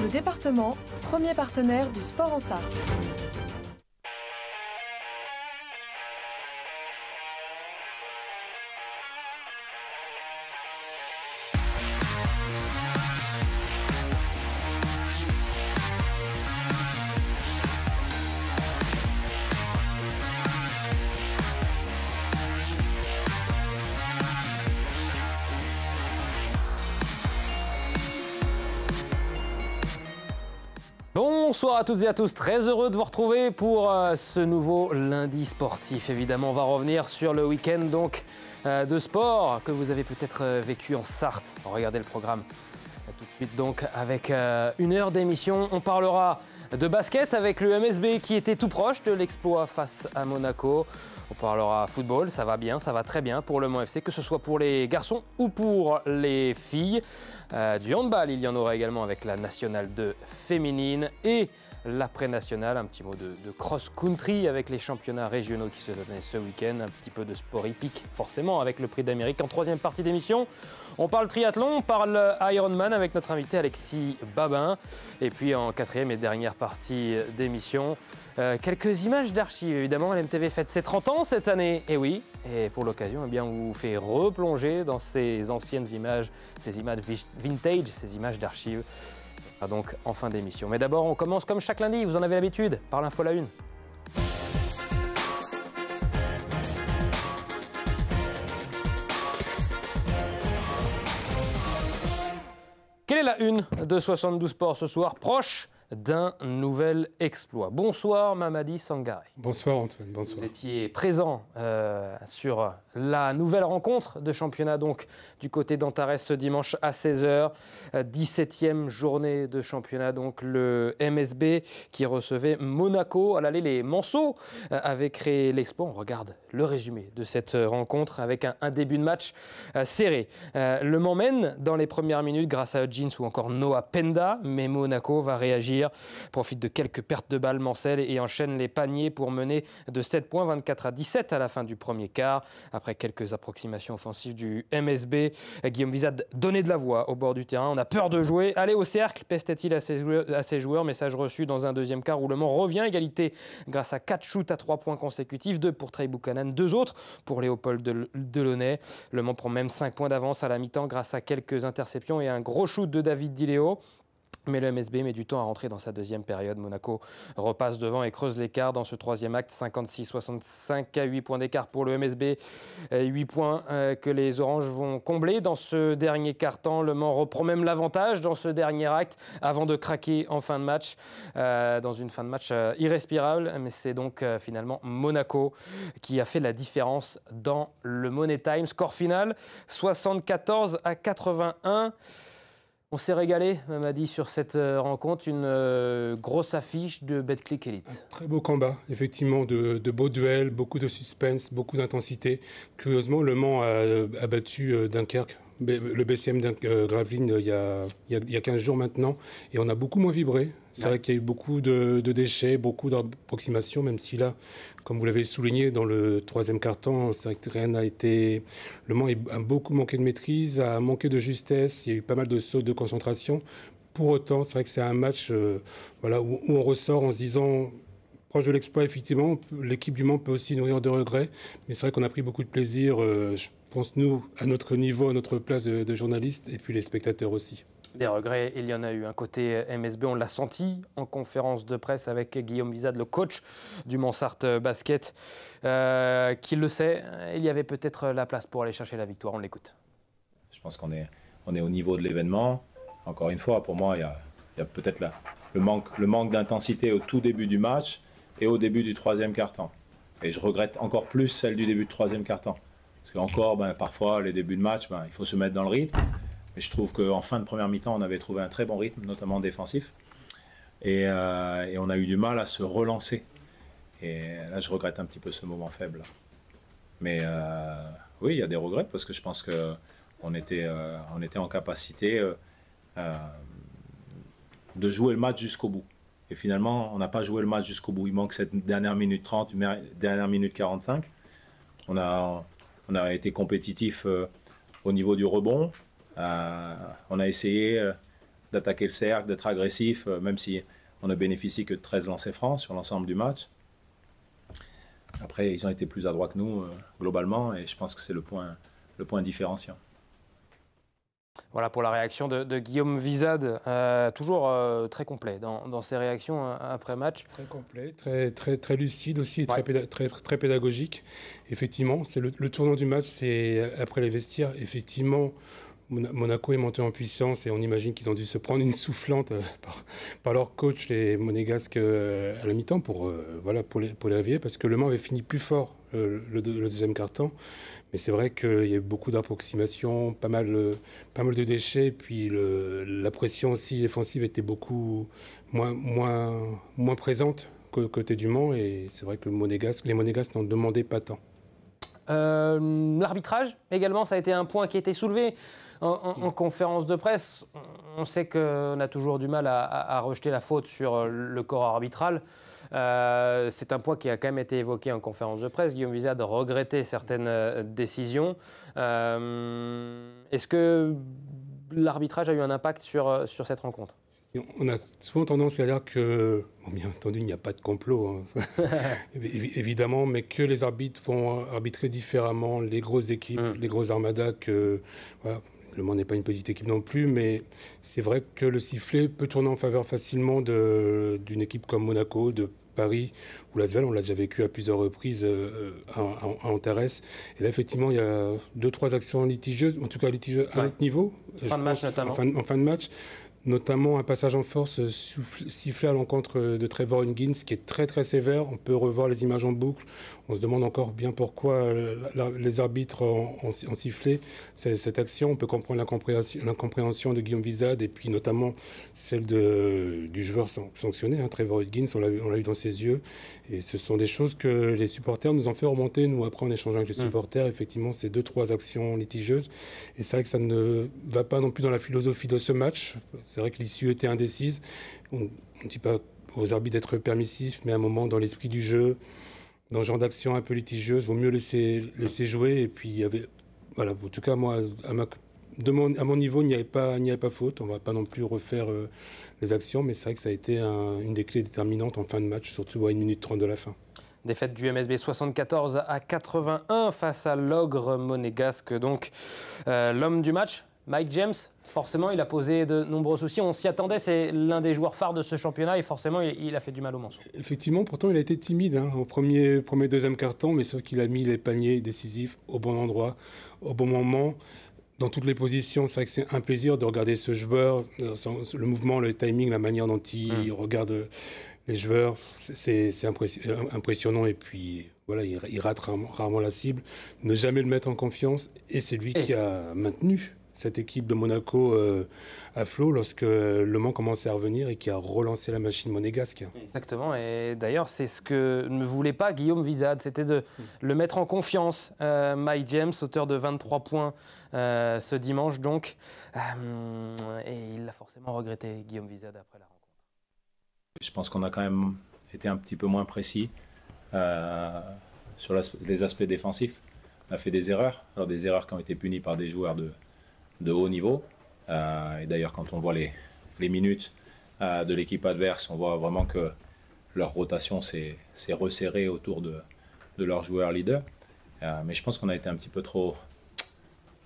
Le département, premier partenaire du sport en Sarthe. Bonsoir à toutes et à tous, très heureux de vous retrouver pour ce nouveau lundi sportif. Évidemment, on va revenir sur le week-end donc de sport que vous avez peut-être vécu en Sarthe. Regardez le programme tout de suite donc avec une heure d'émission. On parlera de basket avec le MSB qui était tout proche de l'exploit face à Monaco. On parlera football, ça va bien, ça va très bien pour le Mans FC, que ce soit pour les garçons ou pour les filles. Du handball, il y en aura également avec la nationale 2 féminine et l'après-nationale, un petit mot de cross-country avec les championnats régionaux qui se donnaient ce week-end, un petit peu de sport hippique forcément avec le prix d'Amérique. En troisième partie d'émission, on parle triathlon, on parle Ironman avec notre invité Alexis Babin. Et puis en quatrième et dernière partie d'émission, quelques images d'archives. Évidemment, LMTV fête ses 30 ans cette année, et oui, et pour l'occasion, eh bien, on vous fait replonger dans ces anciennes images, ces images vintage, ces images d'archives. Ce sera donc en fin d'émission. Mais d'abord, on commence comme chaque lundi, vous en avez l'habitude, par l'info à la une. Quelle est la une de 72 Sports ce soir? Proche d'un nouvel exploit. Bonsoir Mamadi Sangaré. Bonsoir Antoine, bonsoir. Vous étiez présent sur la nouvelle rencontre de championnat donc du côté d'Antares ce dimanche à 16h. 17e journée de championnat, donc le MSB qui recevait Monaco. À l'aller, les Manceaux avaient créé l'exploit. On regarde le résumé de cette rencontre avec un début de match serré. Le Mans mène dans les premières minutes grâce à Hudgens ou encore Noah Penda, mais Monaco va réagir, profite de quelques pertes de balles Mancel et enchaîne les paniers pour mener de 7 points, 24-17 à la fin du premier quart. Après quelques approximations offensives du MSB, Guillaume Vizade donnait de la voix au bord du terrain. On a peur de jouer. Allez au cercle, pestait-il à ses joueurs. Message reçu dans un deuxième quart où le Mans revient. Égalité grâce à 4 shoots à 3 points consécutifs, 2 pour Trey Buchanan, 2 autres pour Léopold Delaunay. Le Mans prend même 5 points d'avance à la mi-temps grâce à quelques interceptions et un gros shoot de David Diléo. Mais le MSB met du temps à rentrer dans sa deuxième période. Monaco repasse devant et creuse l'écart dans ce troisième acte. 56-65 à 8 points d'écart pour le MSB. 8 points que les Oranges vont combler dans ce dernier quart-temps. Le Mans reprend même l'avantage dans ce dernier acte avant de craquer en fin de match. Dans une fin de match irrespirable. Mais c'est donc finalement Monaco qui a fait la différence dans le Money Time. Score final 74-81. On s'est régalé, Mamadi, sur cette rencontre, une grosse affiche de Betclic Elite. Un très beau combat, effectivement, de beaux duels, beaucoup de suspense, beaucoup d'intensité. Curieusement, Le Mans a battu Dunkerque, le BCM Gravelines, il y a 15 jours maintenant, et on a beaucoup moins vibré. C'est vrai qu'il y a eu beaucoup de déchets, beaucoup d'approximations, même si là, comme vous l'avez souligné, dans le troisième quart-temps, c'est vrai que rien n'a été... Le Mans a beaucoup manqué de maîtrise, a manqué de justesse, il y a eu pas mal de sautes de concentration. Pour autant, c'est vrai que c'est un match voilà, où on ressort en se disant... Proche de l'exploit, effectivement, l'équipe du Mans peut aussi nourrir de regrets, mais c'est vrai qu'on a pris beaucoup de plaisir, je pense, nous, à notre niveau, à notre place de journaliste, et puis les spectateurs aussi. Des regrets, il y en a eu. Un côté MSB, on l'a senti en conférence de presse avec Guillaume Vizade, le coach du Mans Sarthe Basket, qui le sait, il y avait peut-être la place pour aller chercher la victoire. On l'écoute. Je pense qu'on est au niveau de l'événement. Encore une fois, pour moi, il y a peut-être le manque d'intensité au tout début du match et au début du troisième quart-temps. Et je regrette encore plus celle du début du troisième quart-temps. Parce qu'encore, parfois, les débuts de match, il faut se mettre dans le rythme. Mais je trouve qu'en fin de première mi-temps, on avait trouvé un très bon rythme, notamment défensif. Et on a eu du mal à se relancer. Et là, je regrette un petit peu ce moment faible. Mais oui, il y a des regrets parce que je pense qu'on était en capacité de jouer le match jusqu'au bout. Et finalement, on n'a pas joué le match jusqu'au bout. Il manque cette dernière minute 30, dernière minute 45. On a été compétitif au niveau du rebond. On a essayé d'attaquer le cercle, d'être agressif, même si on ne bénéficie que de 13 lancers francs sur l'ensemble du match. Après, ils ont été plus adroits que nous, globalement, et je pense que c'est le point différenciant. Voilà pour la réaction de Guillaume Wizade, toujours très complet dans ses réactions après match. Très complet, très lucide aussi, et très pédagogique. Effectivement, c'est le tournant du match, c'est après les vestiaires. Effectivement, Monaco est monté en puissance et on imagine qu'ils ont dû se prendre une soufflante par leur coach, les Monégasques, à la mi-temps pour les réveiller, parce que Le Mans avait fini plus fort le deuxième quart-temps. Mais c'est vrai qu'il y a eu beaucoup d'approximations, pas mal de déchets, puis la pression aussi défensive était beaucoup moins présente côté du Mans, et c'est vrai que les Monégasques n'en demandaient pas tant. L'arbitrage également, ça a été un point qui a été soulevé en conférence de presse. On sait qu'on a toujours du mal à rejeter la faute sur le corps arbitral. C'est un point qui a quand même été évoqué en conférence de presse. Guillaume Wizade regrettait certaines décisions. Est-ce que l'arbitrage a eu un impact sur cette rencontre ? On a souvent tendance à dire que, bien entendu, il n'y a pas de complot, hein. Évidemment, mais que les arbitres vont arbitrer différemment les grosses équipes, les grosses armadas, voilà, Le Mans n'est pas une petite équipe non plus, mais c'est vrai que le sifflet peut tourner en faveur facilement d'une équipe comme Monaco, de Paris ou l'Asvel. On l'a déjà vécu à plusieurs reprises à Antares. Et là, effectivement, il y a 2-3 actions litigieuses, en tout cas litigieuses à notre niveau. Fin de match notamment. En fin de match. Notamment un passage en force sifflé à l'encontre de Trevor Higgins, qui est très sévère. On peut revoir les images en boucle. On se demande encore bien pourquoi les arbitres ont sifflé cette action. On peut comprendre l'incompréhension de Guillaume Wizade, et puis notamment celle du joueur sanctionné, hein, Trevor Higgins. On l'a eu dans ses yeux. Et ce sont des choses que les supporters nous ont fait remonter. Nous, après, en échangeant avec les supporters, effectivement, c'est 2-3 actions litigieuses. Et c'est vrai que ça ne va pas non plus dans la philosophie de ce match. C'est vrai que l'issue était indécise. On ne dit pas aux arbitres d'être permissifs, mais à un moment, dans l'esprit du jeu, dans ce genre d'action un peu litigieuse, il vaut mieux laisser jouer. Et puis, il y avait, voilà, en tout cas, moi, à mon niveau, il n'y avait pas faute. On ne va pas non plus refaire les actions, mais c'est vrai que ça a été une des clés déterminantes en fin de match, surtout à 1 minute 30 de la fin. Défaite du MSB 74-81 face à l'Ogre monégasque. Donc, l'homme du match, Mike James, forcément, il a posé de nombreux soucis. On s'y attendait, c'est l'un des joueurs phares de ce championnat et forcément, il a fait du mal au Manceau. Effectivement, pourtant, il a été timide au deuxième quart-temps, mais sauf qu'il a mis les paniers décisifs au bon endroit, au bon moment, dans toutes les positions. C'est vrai que c'est un plaisir de regarder ce joueur, le mouvement, le timing, la manière dont il regarde les joueurs. C'est impressionnant, et puis voilà, il rate rarement la cible. Ne jamais le mettre en confiance, et c'est lui qui a maintenu cette équipe de Monaco à flot lorsque Le Mans commençait à revenir et qui a relancé la machine monégasque. Exactement, et d'ailleurs c'est ce que ne voulait pas Guillaume Wizade, c'était de le mettre en confiance. Mike James, auteur de 23 points ce dimanche donc, et il l'a forcément regretté, Guillaume Wizade, après la rencontre. Je pense qu'on a quand même été un petit peu moins précis sur les aspects défensifs. On a fait des erreurs, alors des erreurs qui ont été punies par des joueurs de haut niveau. Et d'ailleurs, quand on voit les minutes de l'équipe adverse, on voit vraiment que leur rotation s'est resserrée autour de leur joueur leader. Mais je pense qu'on a été un petit peu trop,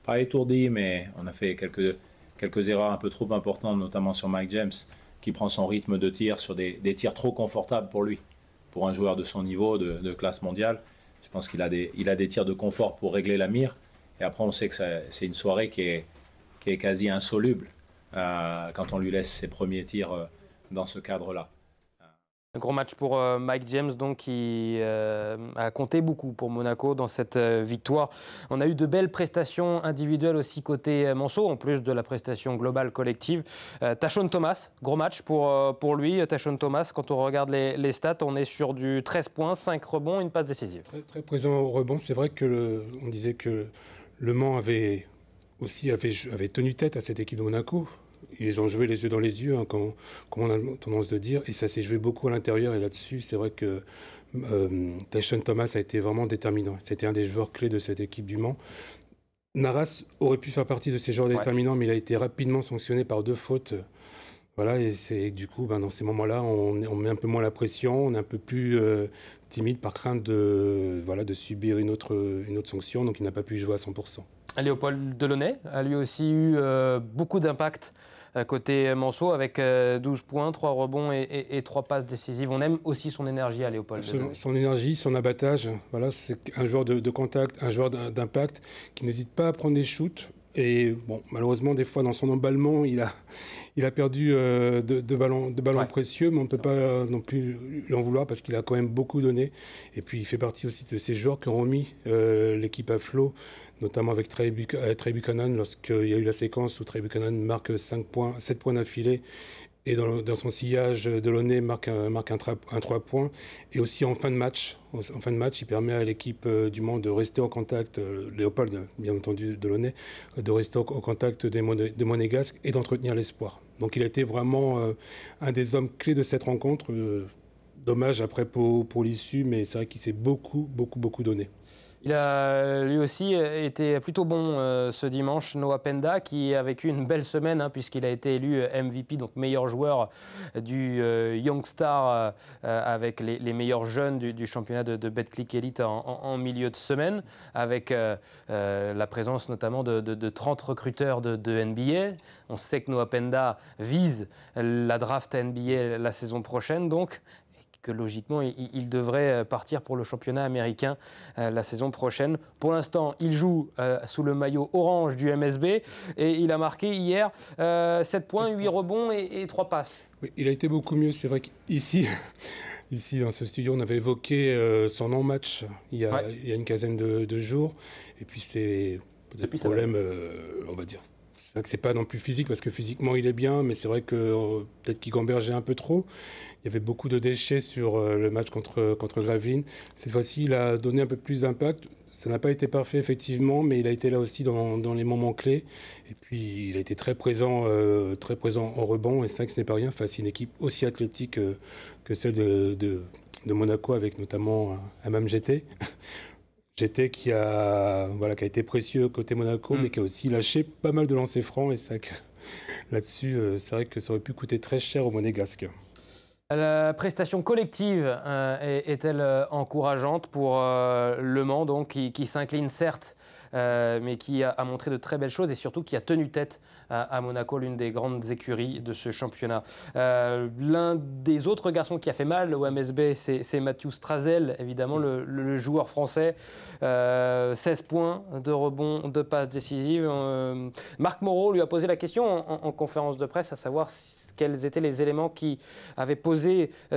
pas étourdi, mais on a fait quelques erreurs un peu trop importantes, notamment sur Mike James, qui prend son rythme de tir sur des tirs trop confortables pour lui. Pour un joueur de son niveau, de classe mondiale, je pense qu'il a des tirs de confort pour régler la mire. Et après, on sait que c'est une soirée qui est quasi insoluble quand on lui laisse ses premiers tirs dans ce cadre-là. Un gros match pour Mike James, donc, qui a compté beaucoup pour Monaco dans cette victoire. On a eu de belles prestations individuelles aussi côté Manceau, en plus de la prestation globale collective. Tashon Thomas, gros match pour lui. Tashon Thomas, quand on regarde les stats, on est sur du 13 points, 5 rebonds, une passe décisive. Très présent au rebond. C'est vrai que on disait que Le Mans avait tenu tête à cette équipe de Monaco. Ils ont joué les yeux dans les yeux, hein, comme on a tendance de dire, et ça s'est joué beaucoup à l'intérieur. Et là-dessus, c'est vrai que Tashon Thomas a été vraiment déterminant. C'était un des joueurs clés de cette équipe du Mans. Naras aurait pu faire partie de ces joueurs déterminants, mais il a été rapidement sanctionné par 2 fautes Voilà, et du coup, dans ces moments-là, on met un peu moins la pression, on est un peu plus timide par crainte de subir une autre sanction, donc il n'a pas pu jouer à 100%. Léopold Delaunay a lui aussi eu beaucoup d'impact côté Manceau avec 12 points, 3 rebonds et 3 passes décisives. On aime aussi son énergie à Léopold Delaunay. Son énergie, son abattage, voilà, c'est un joueur de contact, un joueur d'impact qui n'hésite pas à prendre des shoots. Et bon, malheureusement, des fois, dans son emballement, il a perdu deux ballons précieux, mais on ne peut pas non plus lui en vouloir parce qu'il a quand même beaucoup donné. Et puis, il fait partie aussi de ces joueurs qui ont remis l'équipe à flot, notamment avec Trey Buchanan, lorsqu'il y a eu la séquence où Trey Buchanan marque 7 points d'affilée. Et dans son sillage, Delaunay marque un 3 points. Et aussi en fin de match, il permet à l'équipe du Mans de rester en contact, Léopold, bien entendu, Delaunay, de rester au contact des Monégasques et d'entretenir l'espoir. Donc il a été vraiment un des hommes clés de cette rencontre. Dommage après pour l'issue, mais c'est vrai qu'il s'est beaucoup donné. Il a lui aussi été plutôt bon ce dimanche, Noah Penda, qui a vécu une belle semaine puisqu'il a été élu MVP, donc meilleur joueur du Young Star avec les meilleurs jeunes du championnat de Betclic Elite en milieu de semaine, avec la présence notamment de 30 recruteurs de NBA. On sait que Noah Penda vise la draft NBA la saison prochaine, donc. Que logiquement, il devrait partir pour le championnat américain la saison prochaine. Pour l'instant, il joue sous le maillot orange du MSB et il a marqué hier 7 points, 8 rebonds et 3 passes. Oui, il a été beaucoup mieux. C'est vrai qu'ici, dans ce studio, on avait évoqué son non-match il y a une quinzaine de jours. Et puis, c'est peut-être le problème, on va dire. C'est vrai que c'est pas non plus physique, parce que physiquement, il est bien, mais c'est vrai que peut-être qu'il gambergeait un peu trop. Il y avait beaucoup de déchets sur le match contre Gravelines. Cette fois-ci, il a donné un peu plus d'impact. Ça n'a pas été parfait, effectivement, mais il a été là aussi dans les moments clés. Et puis, il a été très présent en rebond. Et c'est vrai que ce n'est pas rien face à une équipe aussi athlétique que celle de Monaco, avec notamment Hammam GT. GT qui a été précieux côté Monaco, mais qui a aussi lâché pas mal de lancers francs. Et c'est vrai que là-dessus, c'est vrai que ça aurait pu coûter très cher aux Monégasques. La prestation collective est-elle encourageante pour Le Mans, donc, qui s'incline certes, mais qui a montré de très belles choses et surtout qui a tenu tête à Monaco, l'une des grandes écuries de ce championnat. L'un des autres garçons qui a fait mal au MSB, c'est Mathieu Strazel, évidemment, le joueur français. 16 points, 2 rebonds, 2 passes décisives. Marc Moreau lui a posé la question en conférence de presse, à savoir quels étaient les éléments qui avaient posé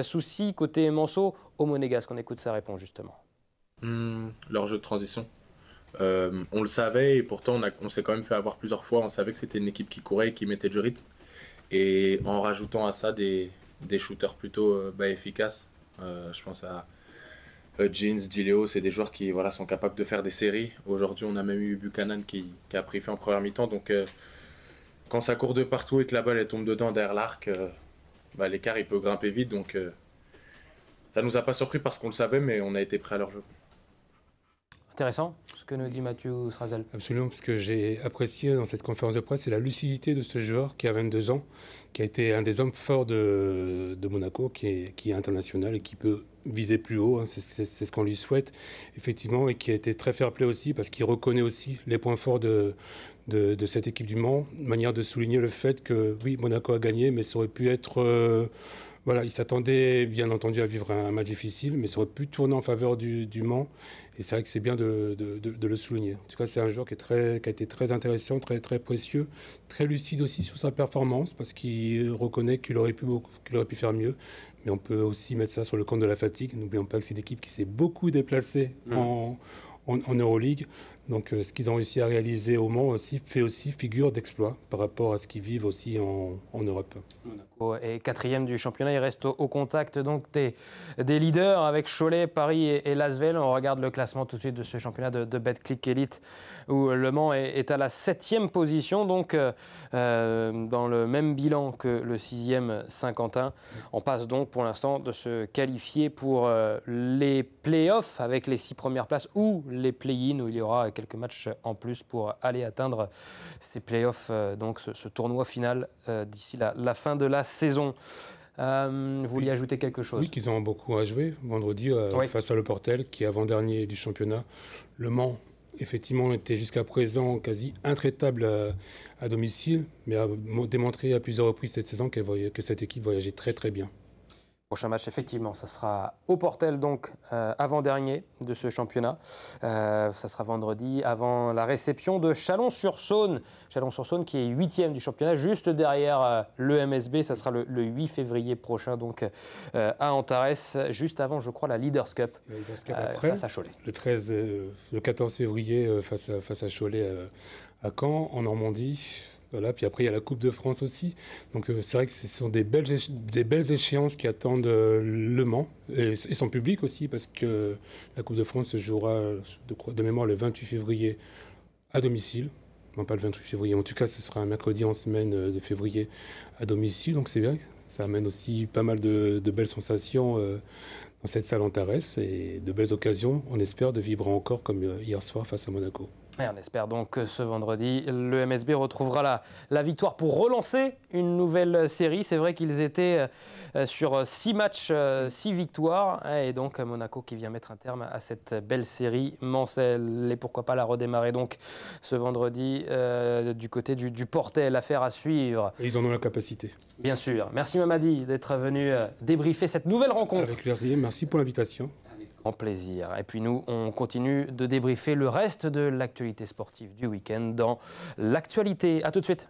souci côté Manceau au Monégasque. On écoute sa réponse justement. Leur jeu de transition. On le savait et pourtant on s'est quand même fait avoir plusieurs fois. On savait que c'était une équipe qui courait et qui mettait du rythme. Et en rajoutant à ça des shooters plutôt efficaces, je pense à Jeans, Dileo, c'est des joueurs qui sont capables de faire des séries. Aujourd'hui on a même eu Buchanan qui a pris feu en première mi-temps. Donc quand ça court de partout et que la balle elle tombe dedans derrière l'arc, l'écart il peut grimper vite, donc ça nous a pas surpris parce qu'on le savait, mais on a été prêt à leur jeu. Intéressant ce que nous dit Mathieu Strazel. Absolument, parce que j'ai apprécié dans cette conférence de presse, c'est la lucidité de ce joueur qui a 22 ans, qui a été un des hommes forts de Monaco, qui est international et qui peut viser plus haut, c'est ce qu'on lui souhaite, effectivement, et qui a été très fair-play aussi, parce qu'il reconnaît aussi les points forts de cette équipe du Mans, une manière de souligner le fait que, oui, Monaco a gagné, mais ça aurait pu être... il s'attendait bien entendu à vivre un match difficile, mais ça aurait pu tourner en faveur du Mans. Et c'est vrai que c'est bien de le souligner. En tout cas, c'est un joueur qui a été très intéressant, très précieux, très lucide aussi sur sa performance, parce qu'il reconnaît qu'il aurait pu faire mieux. Mais on peut aussi mettre ça sur le compte de la fatigue. N'oublions pas que c'est une équipe qui s'est beaucoup déplacée en Euroleague. Donc ce qu'ils ont réussi à réaliser au Mans fait aussi figure d'exploit par rapport à ce qu'ils vivent aussi en Europe. Monaco est 4e du championnat, il reste au contact donc des leaders avec Cholet, Paris et Lasvel. On regarde le classement tout de suite de ce championnat de Betclic Elite où Le Mans est à la 7e position, donc dans le même bilan que le 6e Saint-Quentin. On passe donc pour l'instant de se qualifier pour les play-offs avec les 6 premières places ou les play-in où il y aura quelques matchs en plus pour aller atteindre ces playoffs, donc ce tournoi final d'ici la fin de la saison. Vous vouliez ajouter quelque chose? Oui, qu'ils ont beaucoup à jouer vendredi face à Le Portel, qui est avant-dernier du championnat. Le Mans, effectivement, était jusqu'à présent quasi intraitable à domicile, mais a démontré à plusieurs reprises cette saison que cette équipe voyageait très très bien. Prochain match, effectivement, ça sera au Portel, donc avant-dernier de ce championnat. Ça sera vendredi avant la réception de Chalon-sur-Saône. Chalon-sur-Saône qui est 8e du championnat, juste derrière le MSB. Ça sera le 8 février prochain, donc à Antares, juste avant, je crois, la Leaders Cup, Après, face à Cholet. Le 14 février face à Cholet à Caen, en Normandie. Voilà, puis après, il y a la Coupe de France aussi. Donc, c'est vrai que ce sont des belles échéances qui attendent Le Mans et son public aussi, parce que la Coupe de France se jouera de mémoire le 28 février à domicile. Non, pas le 28 février. En tout cas, ce sera un mercredi en semaine de février à domicile. Donc, c'est bien. Ça amène aussi pas mal de belles sensations dans cette salle Antares et de belles occasions, on espère, de vibrer encore comme hier soir face à Monaco. Et on espère donc que ce vendredi, le MSB retrouvera la victoire pour relancer une nouvelle série. C'est vrai qu'ils étaient sur 6 matchs, 6 victoires. Et donc Monaco qui vient mettre un terme à cette belle série mancelle. Et pourquoi pas la redémarrer donc ce vendredi du côté du Portel. Affaire à suivre. Et ils en ont la capacité. Bien sûr. Merci Mamadi d'être venu débriefer cette nouvelle rencontre. Avec plaisir. Merci pour l'invitation. En plaisir. Et puis nous, on continue de débriefer le reste de l'actualité sportive du week-end dans l'actualité. À tout de suite.